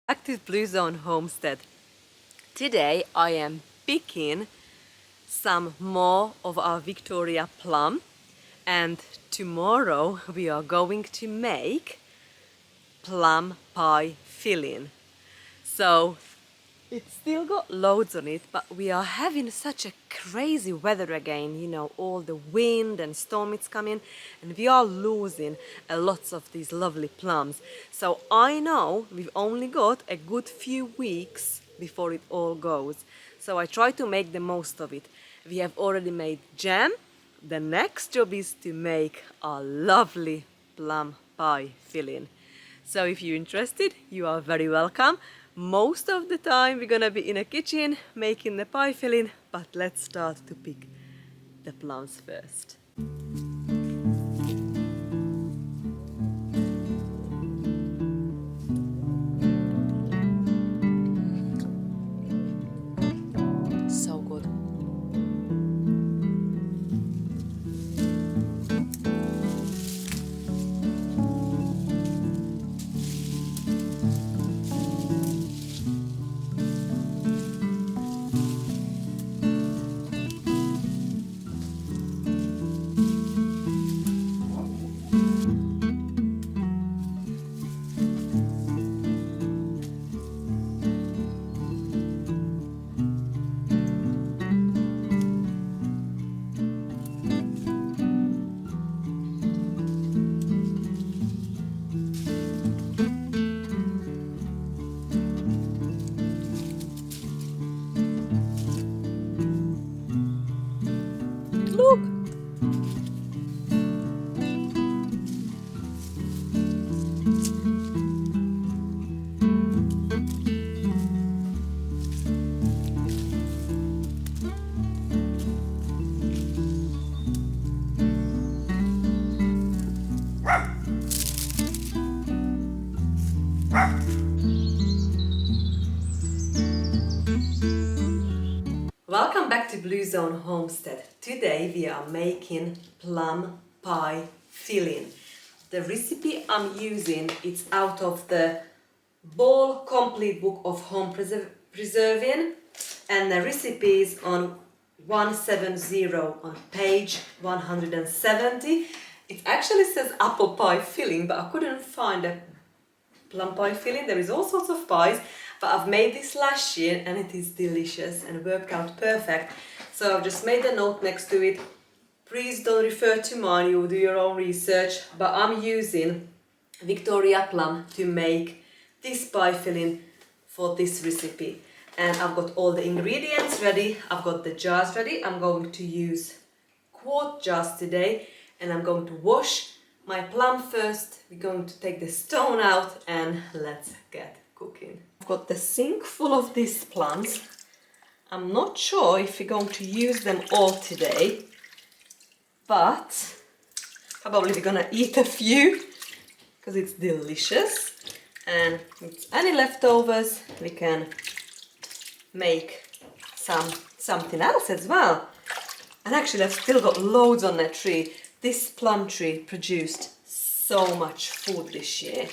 Active Blue Zone Homestead. Today I am picking some more of our Victoria plum, and tomorrow we are going to make plum pie filling. So it's still got loads on it, but we are having such a crazy weather again, you know, all the wind and storm it's coming, and we are losing a lots of these lovely plums. So I know we've only got a good few weeks before it all goes. So I try to make the most of it. We have already made jam. The next job is to make a lovely plum pie filling. So if you're interested, you are very welcome. Most of the time we're gonna be in a kitchen making the pie filling, but let's start to pick the plums first. So good. Look! Welcome back to Blue Zone Homestead. Today we are making plum pie filling. The recipe I'm using is out of the Ball Complete Book of Home Preserving, and the recipe is on 170 on page 170. It actually says apple pie filling, but I couldn't find a plum pie filling. There is all sorts of pies, but I've made this last year and it is delicious and worked out perfect. So I've just made a note next to it. Please don't refer to mine, you do your own research, but I'm using Victoria plum to make this pie filling for this recipe. And I've got all the ingredients ready, I've got the jars ready. I'm going to use quart jars today, and I'm going to wash my plum first. We're going to take the stone out and let's get cooking. I've got the sink full of these plums. I'm not sure if we're going to use them all today, but probably we're gonna eat a few because it's delicious, and with any leftovers we can make something else as well. And actually I've still got loads on that tree. This plum tree produced so much food this year.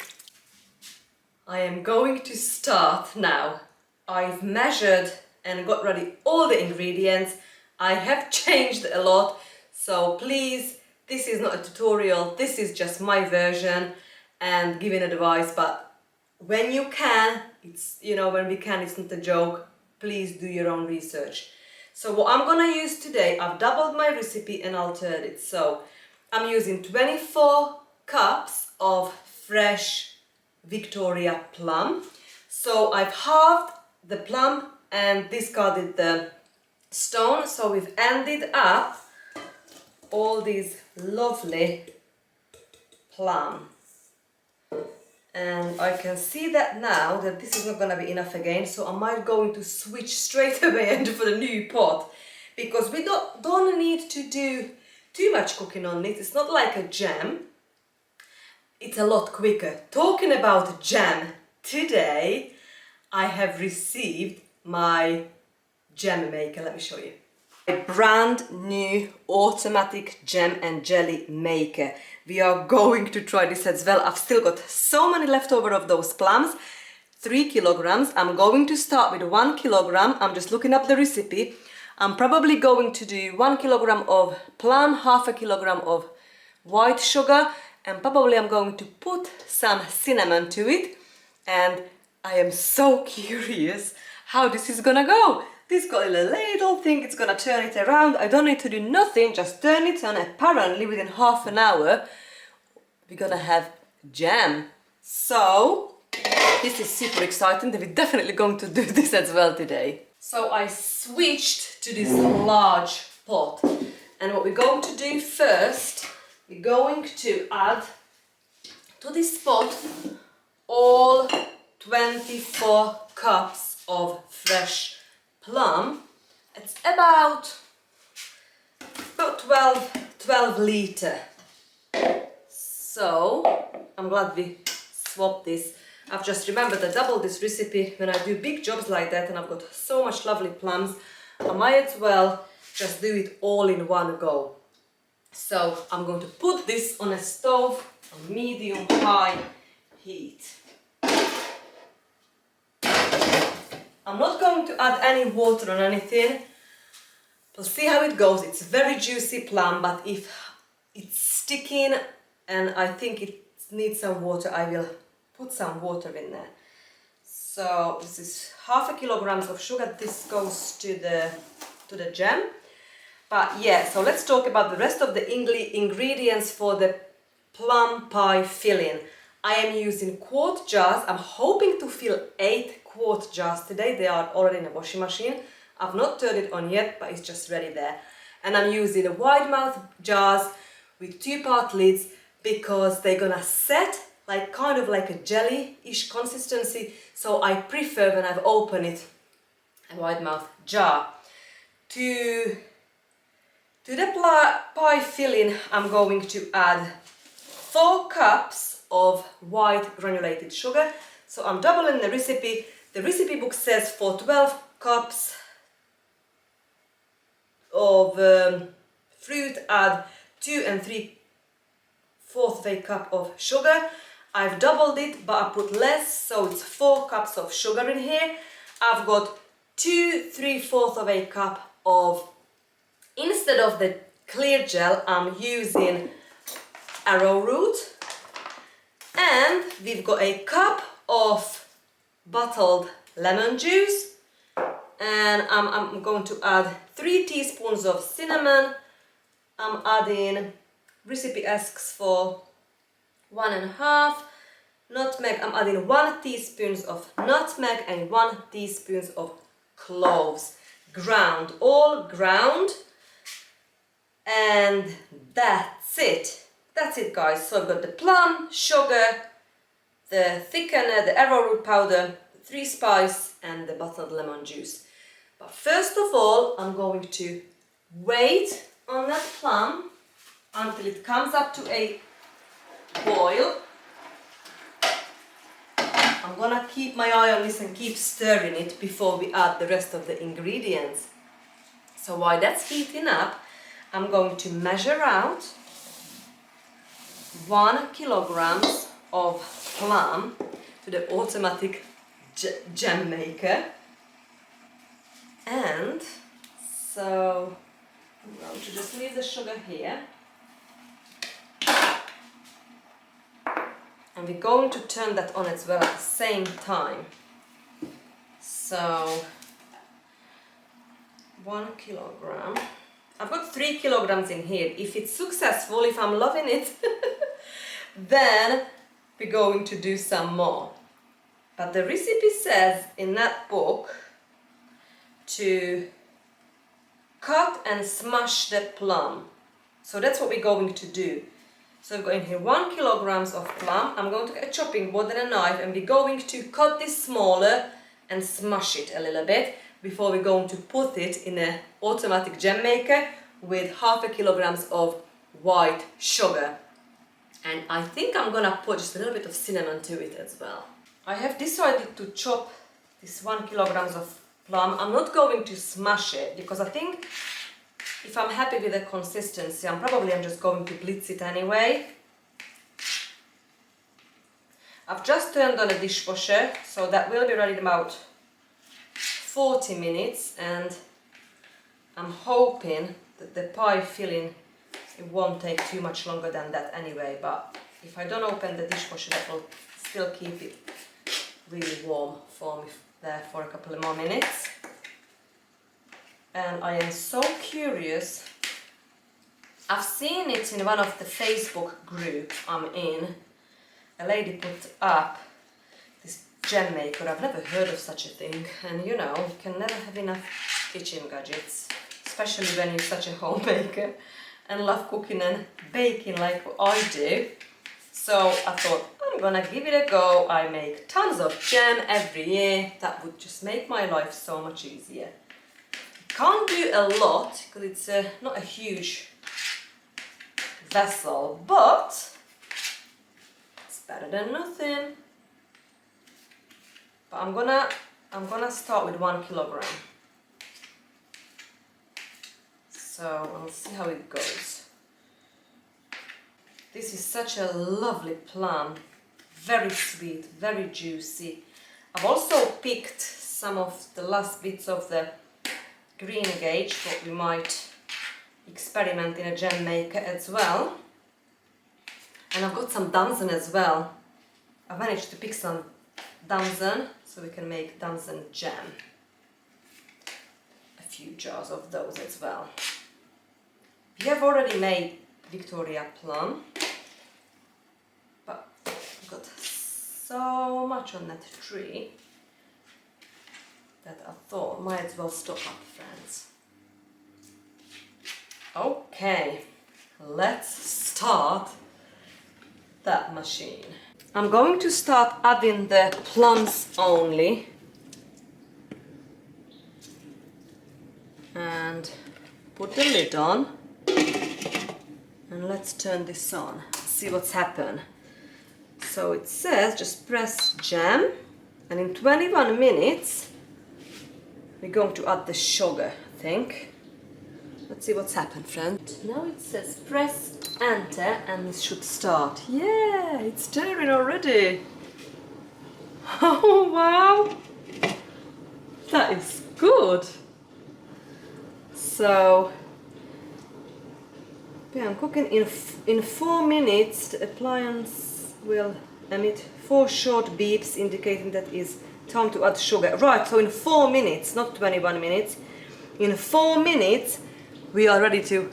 I am going to start now. I've measured and got ready all the ingredients. I have changed a lot, so please, this is not a tutorial, this is just my version and giving advice, but when you can, it's, you know, when we can, it's not a joke, please do your own research. So what I'm gonna use today, I've doubled my recipe and altered it. So I'm using 24 cups of fresh Victoria plum. So I've halved the plum and discarded the stone. So we've ended up all these lovely plum. And I can see that now that this is not going to be enough again, so I might going to switch straight away and for the new pot, because we don't need to do too much cooking on it. It's not like a jam. It's a lot quicker. Talking about jam, today I have received my jam maker. Let me show you. A brand new automatic jam and jelly maker. We are going to try this as well. I've still got so many leftover of those plums. 3 kilograms. I'm going to start with 1 kilogram. I'm just looking up the recipe. I'm probably going to do 1 kilogram of plum, half a kilogram of white sugar, and probably I'm going to put some cinnamon to it. And I am so curious how this is gonna go. This got a little ladle thing, it's gonna turn it around. I don't need to do nothing, just turn it on. Apparently within half an hour we're gonna have jam. So this is super exciting. We're definitely going to do this as well today. So I switched to this large pot, and what we're going to do first, we're going to add to this pot all 24 cups of fresh plum. It's about 12 litre. So I'm glad we swapped this. I've just remembered I double this recipe when I do big jobs like that, and I've got so much lovely plums. I might as well just do it all in one go. So I'm going to put this on a stove on medium-high heat. I'm not going to add any water on anything. We'll see how it goes. It's very juicy plum, but if it's sticking and I think it needs some water, I will put some water in there. So this is half a kilogram of sugar. This goes to the jam. But yeah, so let's talk about the rest of the ingredients for the plum pie filling. I am using quart jars. I'm hoping to fill 8 quart jars today. They are already in the washing machine. I've not turned it on yet, but it's just ready there. And I'm using wide mouth jars with 2-part lids because they're gonna set like kind of like a jelly-ish consistency. So I prefer when I've opened it a wide mouth jar. To the pie filling, I'm going to add 4 cups of white granulated sugar. So I'm doubling the recipe. The recipe book says for 12 cups of fruit, add 2 3/4 of a cup of sugar. I've doubled it, but I put less, so it's 4 cups of sugar in here. I've got 2 3/4 of a cup of, instead of the clear gel, I'm using arrowroot. And we've got a cup of bottled lemon juice. And I'm going to add 3 teaspoons of cinnamon. I'm adding, recipe asks for 1.5 nutmeg. I'm adding 1 teaspoon of nutmeg and 1 teaspoon of cloves. Ground, all ground. And that's it. That's it, guys. So I've got the plum, sugar, the thickener, the arrowroot powder, 3 spice and the bottled lemon juice. But first of all, I'm going to wait on that plum until it comes up to a boil. I'm gonna keep my eye on this and keep stirring it before we add the rest of the ingredients. So while that's heating up, I'm going to measure out 1 kilogram of plum to the automatic jam maker. And so I'm going to just leave the sugar here. And we're going to turn that on as well at the same time. So 1 kilogram. I've got 3 kilograms in here. If it's successful, if I'm loving it, then we're going to do some more. But the recipe says in that book to cut and smash the plum. So that's what we're going to do. So I've got in here 1 kilogram of plum. I'm going to get a chopping board and a knife, and we're going to cut this smaller and smash it a little bit before we're going to put it in an automatic jam maker with 0.5 kilogram of white sugar. And I think I'm gonna put just a little bit of cinnamon to it as well. I have decided to chop this 1 kilogram of plum. I'm not going to smash it because I think if I'm happy with the consistency, I'm just going to blitz it anyway. I've just turned on a dishwasher, so that will be ready in about 40 minutes, and I'm hoping that the pie filling, it won't take too much longer than that anyway, but if I don't open the dishwasher, that will still keep it really warm for me there for a couple of more minutes. And I am so curious. I've seen it in one of the Facebook groups I'm in. A lady put up this jam maker. I've never heard of such a thing, and you know, you can never have enough kitchen gadgets, especially when you're such a homemaker and love cooking and baking like I do. So I thought, I'm gonna give it a go. I make tons of jam every year. That would just make my life so much easier. Can't do a lot because it's not a huge vessel, but it's better than nothing. But I'm gonna start with 1 kilogram. So I'll see how it goes. This is such a lovely plum, very sweet, very juicy. I've also picked some of the last bits of the green gauge, what we might experiment in a jam maker as well. And I've got some damson as well. I managed to pick some damson so we can make damson jam. A few jars of those as well. We have already made Victoria plum, but I've got so much on that tree that I thought might as well stop up, friends. Okay, let's start that machine. I'm going to start adding the plums only, and put the lid on, and let's turn this on, see what's happened. So it says just press jam, and in 21 minutes we're going to add the sugar, I think. Let's see what's happened, friend. Now it says press enter and this should start. Yeah, it's stirring already. Oh wow, that is good. So yeah, I'm cooking in 4 minutes. The appliance will emit 4 short beeps indicating that is time to add sugar. Right, so in 4 minutes, not 21 minutes, in 4 minutes we are ready to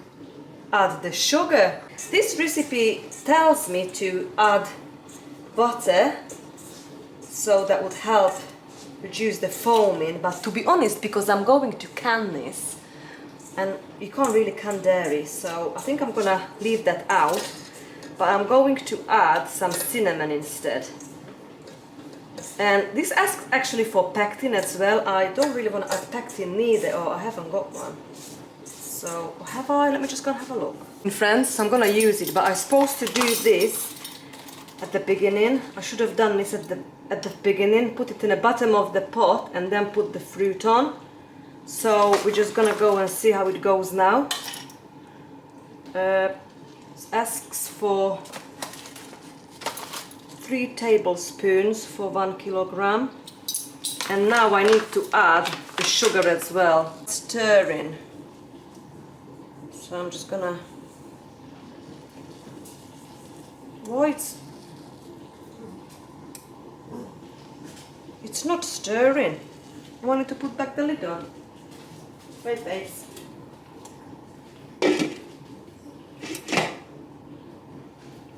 add the sugar. This recipe tells me to add butter, so that would help reduce the foaming, but to be honest, because I'm going to can this and you can't really can dairy, so I think I'm gonna leave that out, but I'm going to add some cinnamon instead. And this asks actually for pectin as well. I don't really want to add pectin neither, or I haven't got one. So have I? Let me just go and have a look. Friends, I'm gonna use it, but I'm supposed to do this at the beginning. I should have done this at the beginning, put it in the bottom of the pot and then put the fruit on. So we're just gonna go and see how it goes now. It asks for 3 tablespoons for 1 kilogram. And now I need to add the sugar as well. Stirring. So I'm just gonna... Why it's not stirring. I wanted to put back the lid on. Wait, babes.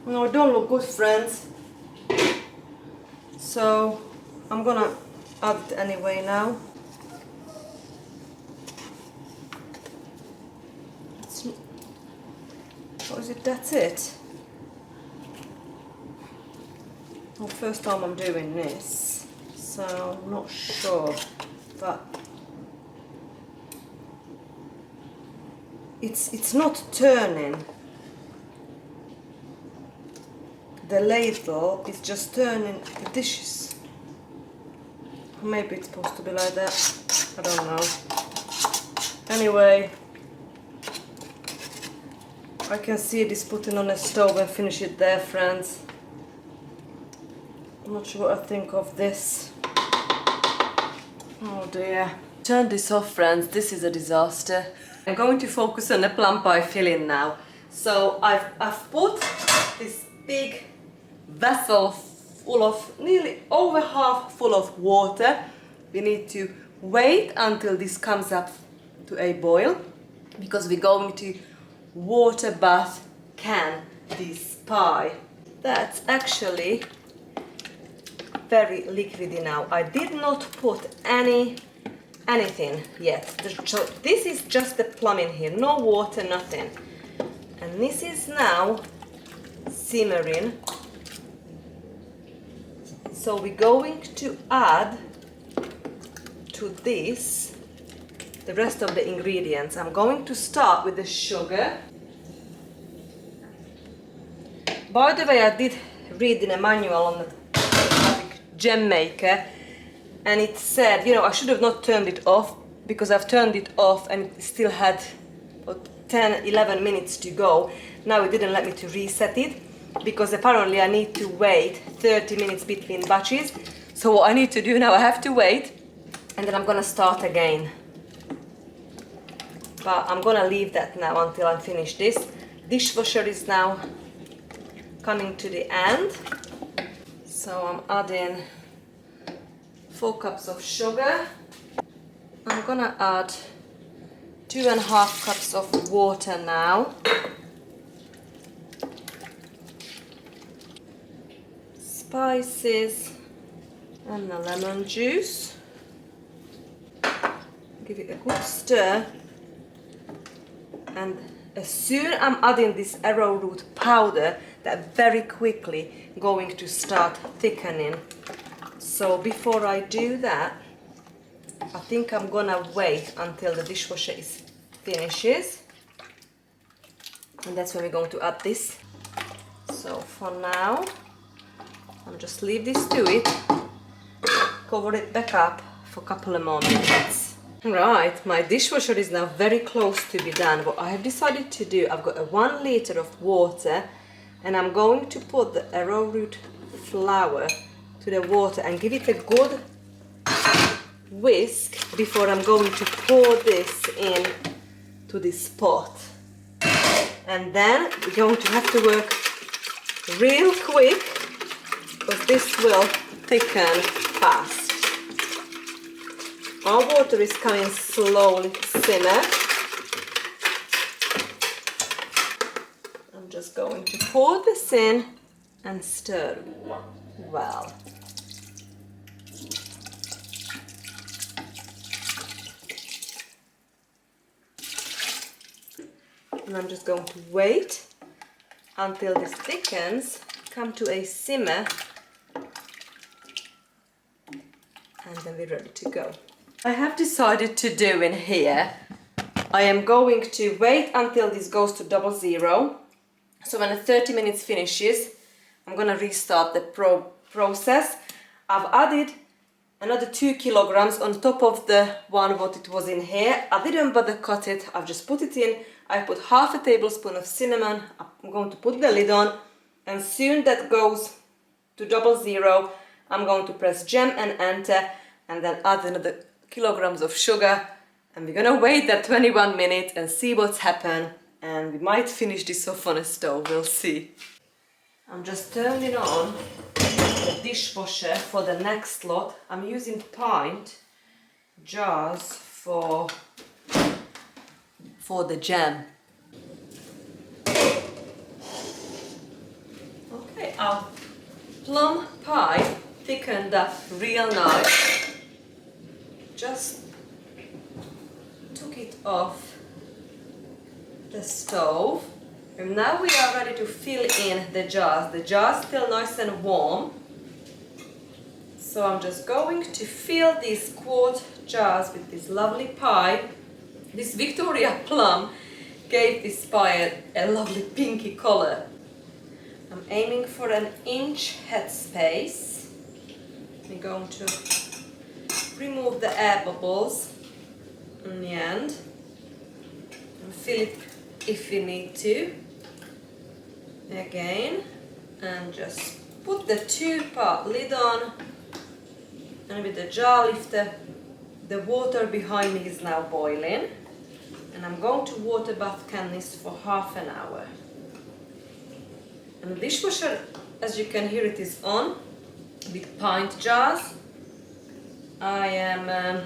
No, it don't look good, friends. So I'm gonna add it anyway now. What is it? That's it. Well, first time I'm doing this, so I'm not sure, but it's not turning. The ladle is just turning the dishes. Maybe it's supposed to be like that. I don't know. Anyway, I can see this putting on a stove and finish it there, friends. I'm not sure what I think of this. Oh dear. Turn this off, friends. This is a disaster. I'm going to focus on the plum pie filling now. So I've put this big vessel full of, nearly over half full of water. We need to wait until this comes up to a boil because we're going to water bath can this pie. That's actually very liquidy now. I did not put anything yet. So this is just the plum in here, no water, nothing. And this is now simmering. So we're going to add to this the rest of the ingredients. I'm going to start with the sugar. By the way, I did read in a manual on the jam maker, and it said, you know, I should have not turned it off because I've turned it off and it still had about 10-11 minutes to go. Now it didn't let me to reset it because apparently I need to wait 30 minutes between batches. So what I need to do now, I have to wait and then I'm gonna start again. But I'm gonna leave that now until I finish this. Dishwasher is now coming to the end. So I'm adding 4 cups of sugar. I'm gonna add 2.5 cups of water now. Spices and the lemon juice. Give it a good stir. And as soon as I'm adding this arrowroot powder, that very quickly going to start thickening. So before I do that, I think I'm gonna wait until the dishwasher finishes. And that's when we're going to add this. So for now, I'm just leave this to it, cover it back up for a couple of more minutes. Right, my dishwasher is now very close to be done. What I have decided to do, I've got a 1 liter of water and I'm going to put the arrowroot flour to the water and give it a good whisk before I'm going to pour this in to this pot. And then we're going to have to work real quick because this will thicken fast. Our water is coming slowly to simmer. I'm just going to pour this in and stir well. And I'm just going to wait until this thickens, come to a simmer, and then we're ready to go. I have decided to do in here, I am going to wait until this goes to 00. So when the 30 minutes finishes, I'm gonna restart the process. I've added another 2 kilograms on top of the one what it was in here. I didn't bother cut it, I've just put it in. I put half a tablespoon of cinnamon. I'm going to put the lid on, and soon that goes to 00, I'm going to press jam and enter, and then add another kilograms of sugar, and we're gonna wait that 21 minutes and see what's happened, and we might finish this off on a stove, we'll see. I'm just turning on the dishwasher for the next lot. I'm using pint jars for the jam. Okay, our plum pie thickened up real nice. Just took it off the stove, and now we are ready to fill in the jars. The jars still nice and warm, so I'm just going to fill these quart jars with this lovely pie. This Victoria plum gave this pie a lovely pinky color. I'm aiming for an inch headspace. I'm going to remove the air bubbles in the end and fill it if we need to again, and just put the 2-part lid on, and with the jar lifter, the water behind me is now boiling, and I'm going to water bath can this for half an hour. And the dishwasher, as you can hear, it is on with pint jars. I am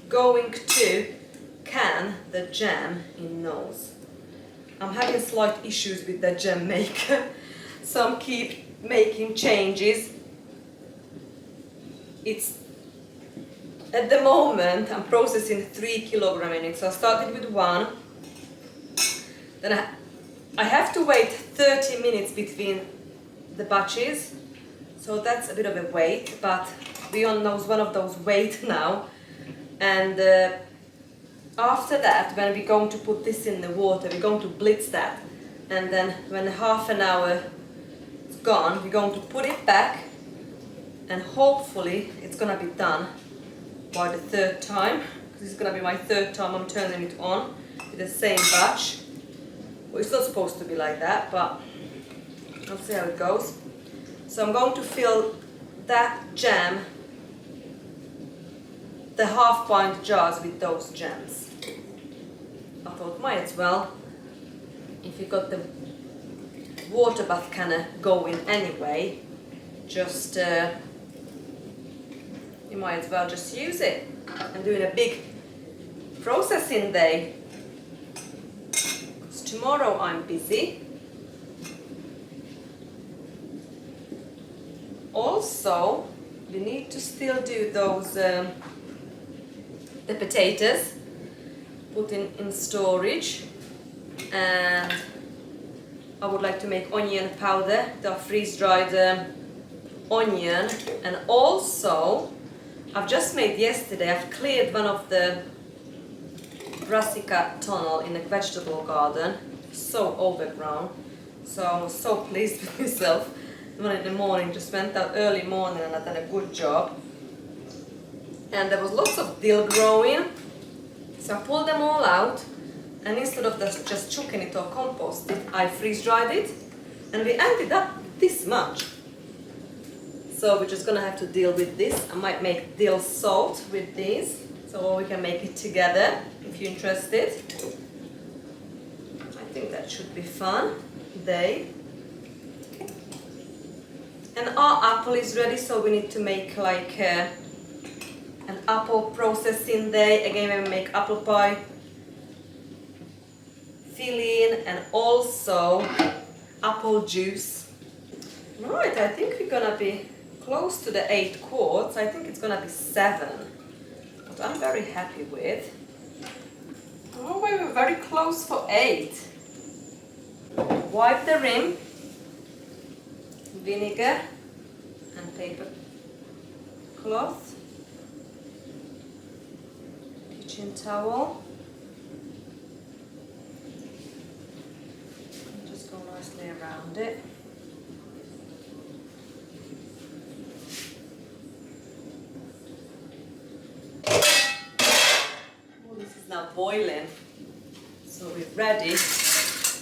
going to can the jam in those. I'm having slight issues with the jam maker, so I'm keep making changes. It's at the moment I'm processing 3 kilogram in it, so I started with 1. Then I have to wait 30 minutes between the batches, so that's a bit of a wait, but we on those one of those wait now. And after that, when we're going to put this in the water, we're going to blitz that, and then when half an hour is gone, we're going to put it back, and hopefully it's gonna be done by the 3rd time, because this is gonna be my 3rd time I'm turning it on with the same batch. Well, it's not supposed to be like that, but I'll see how it goes. So I'm going to fill that jam, the half-pint jars, with those jams. I thought might as well, if you got the water bath can going anyway, just you might as well just use it. I'm doing a big processing day, because tomorrow I'm busy. Also, we need to still do those the potatoes, put in storage, and I would like to make onion powder, the freeze-dried onion. And also I've just made yesterday, I've cleared one of the brassica tunnel in the vegetable garden, so overgrown, so I was so pleased with myself. One in the morning, just went out early morning and I've done a good job. And there was lots of dill growing, so I pulled them all out, and instead of just chucking it or compost it, I freeze-dried it, and we ended up this much. So we're just gonna have to deal with this. I might make dill salt with these, so we can make it together if you're interested. I think that should be fun day. And our apple is ready, so we need to make like an apple processing day. Again, we make apple pie filling and also apple juice. Right, I think we're gonna be close to the 8 quarts. I think it's gonna be 7, but I'm very happy with. Oh, we were very close for 8. Wipe the rim, vinegar and paper cloth, kitchen towel, and just go nicely around it. Oh, this is now boiling, so we're ready. Just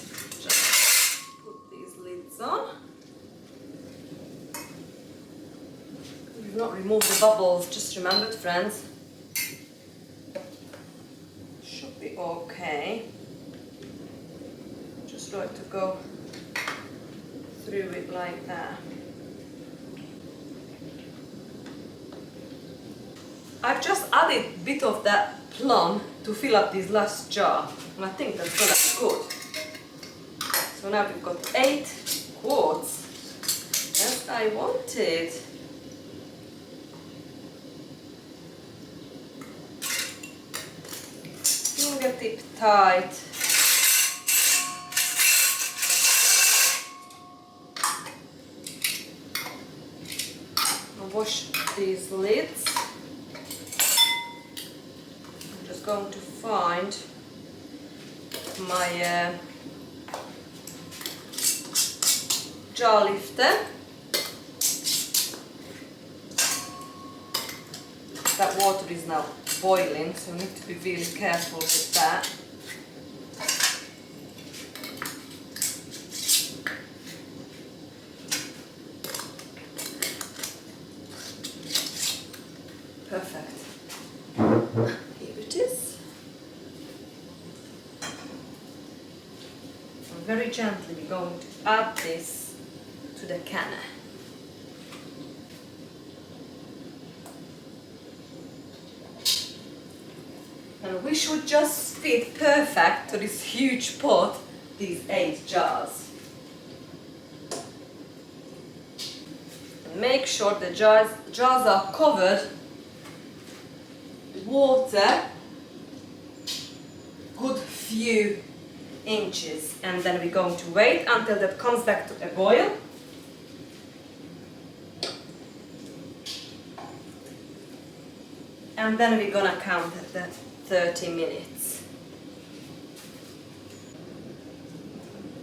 put these lids on. We've not removed the bubbles, just remembered, friends. Should be okay. Just like to go through it like that. I've just added a bit of that plum to fill up this last jar, and I think that's gonna be good. So now we've got 8 quarts, as I wanted. Fingertip tight. I'll wash these lids. I'm just going to find my jar lifter. That water is now boiling, so we need to be really careful with that. Here it is. And very gently we're going to add this to the canna. And we should just fit perfect to this huge pot, these 8 jars. And make sure the jars are covered with water, good few inches. And then we're going to wait until that comes back to a boil. And then we're gonna count at the 30 minutes.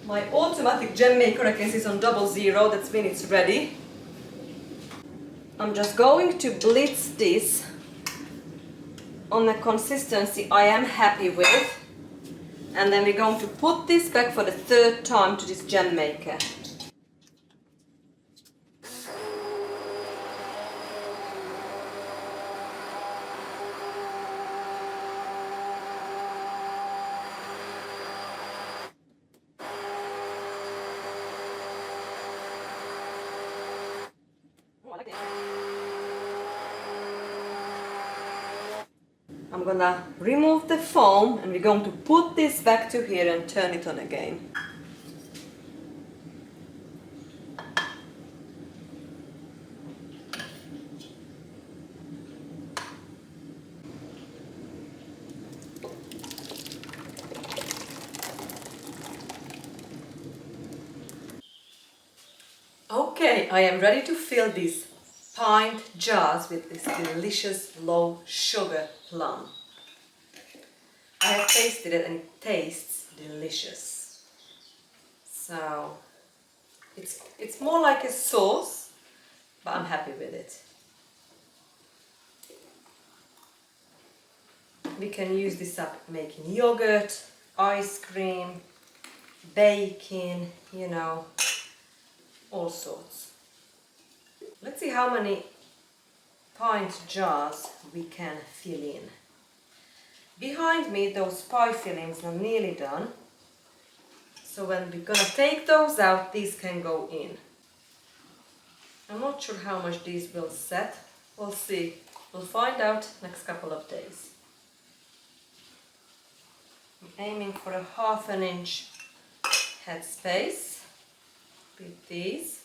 My automatic jam maker, I can see, is on 00, that means it's ready. I'm just going to blitz this on a consistency I am happy with. And then we're going to put this back for the 3rd time to this jam maker. I'm gonna remove the foam and we're going to put this back to here and turn it on again. Okay, I am ready to fill these pint jars with this delicious low sugar plum. I have tasted it and it tastes delicious. So it's more like a sauce, but I'm happy with it. We can use this up making yogurt, ice cream, baking, you know, all sorts. Let's see how many pint jars we can fill in. Behind me, those pie fillings are nearly done. So when we're gonna take those out, these can go in. I'm not sure how much these will set. We'll see. We'll find out next couple of days. I'm aiming for a 1/2 inch headspace with these.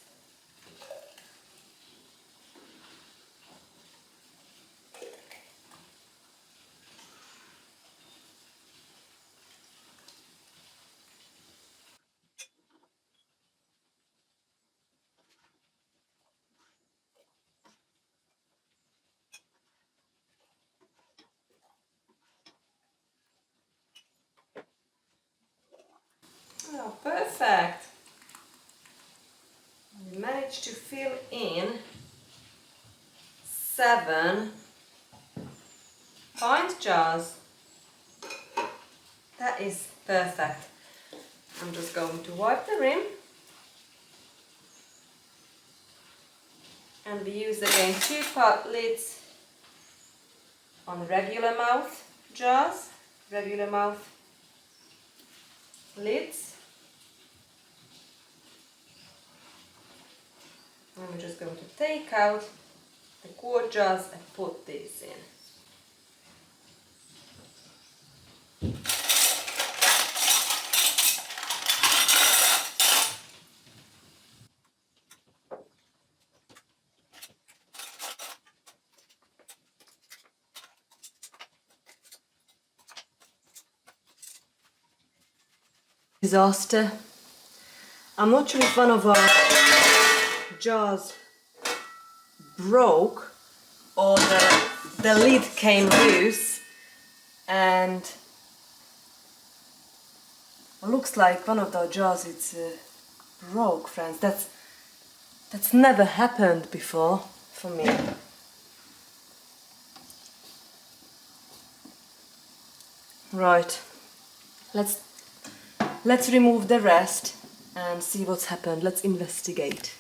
Oh, perfect! We managed to fill in 7 pint jars. That is perfect. I'm just going to wipe the rim. And we use again 2-part lids on regular mouth jars, regular mouth lids. And we're just going to take out the quart jars and put these in. Disaster. I'm not sure if one of our jars broke or the lid came loose, and it looks like one of the jars broke, friends. That's never happened before for me. Right, let's remove the rest and see what's happened. Let's investigate.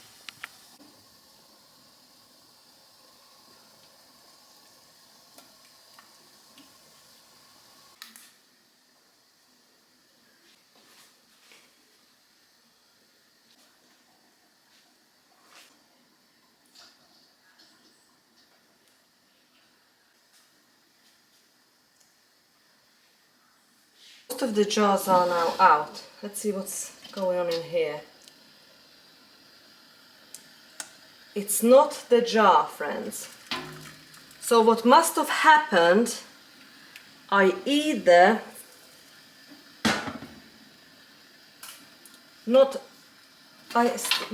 Most of the jars are now out. Let's see what's going on in here. It's not the jar, friends. So what must have happened, we've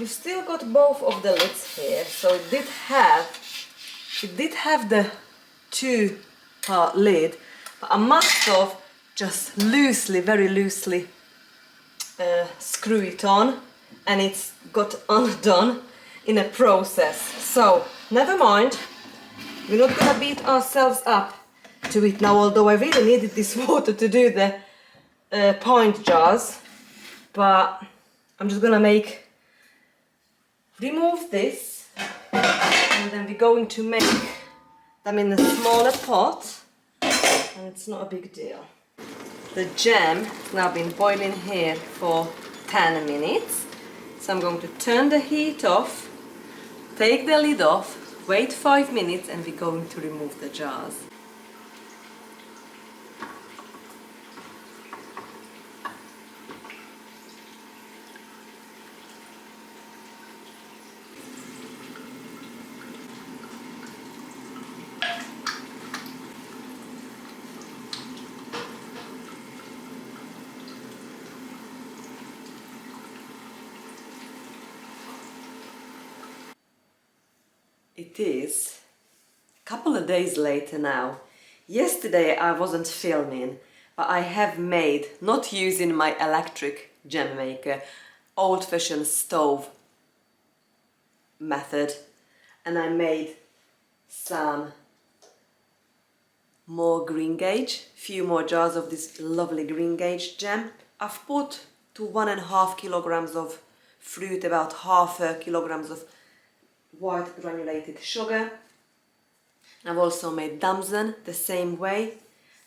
still got both of the lids here, so it did have the two-part lid, but I must have just loosely, very loosely screw it on, and it's got undone in a process. So never mind, we're not gonna beat ourselves up to it now, although I really needed this water to do the pint jars, but I'm just gonna remove this, and then we're going to make them in a smaller pot, and it's not a big deal. The jam has now been boiling here for 10 minutes, so I'm going to turn the heat off, take the lid off, wait 5 minutes, and we're going to remove the jars. It is a couple of days later now. Yesterday I wasn't filming, but I have made, not using my electric jam maker, old-fashioned stove method, and I made some more green gauge, few more jars of this lovely green gauge jam. I've put to 1.5 kilograms of fruit, about half a kilograms of white granulated sugar. I've also made damson the same way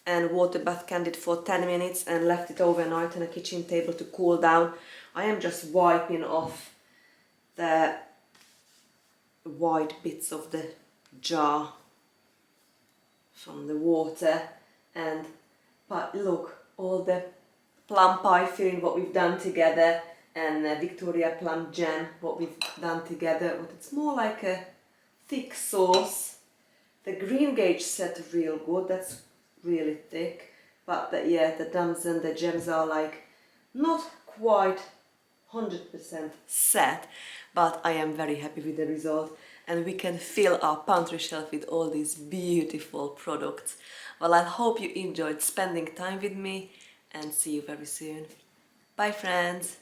and water bath canned it for 10 minutes and left it overnight on a kitchen table to cool down. I am just wiping off the white bits of the jar from the water, but look, all the plum pie filling what we've done together, and Victoria Plum Jam what we've done together, but it's more like a thick sauce. The green gauge set real good, that's really thick, but the damson, the gems are like not quite 100% set, but I am very happy with the result, and we can fill our pantry shelf with all these beautiful products. Well, I hope you enjoyed spending time with me, and see you very soon. Bye friends!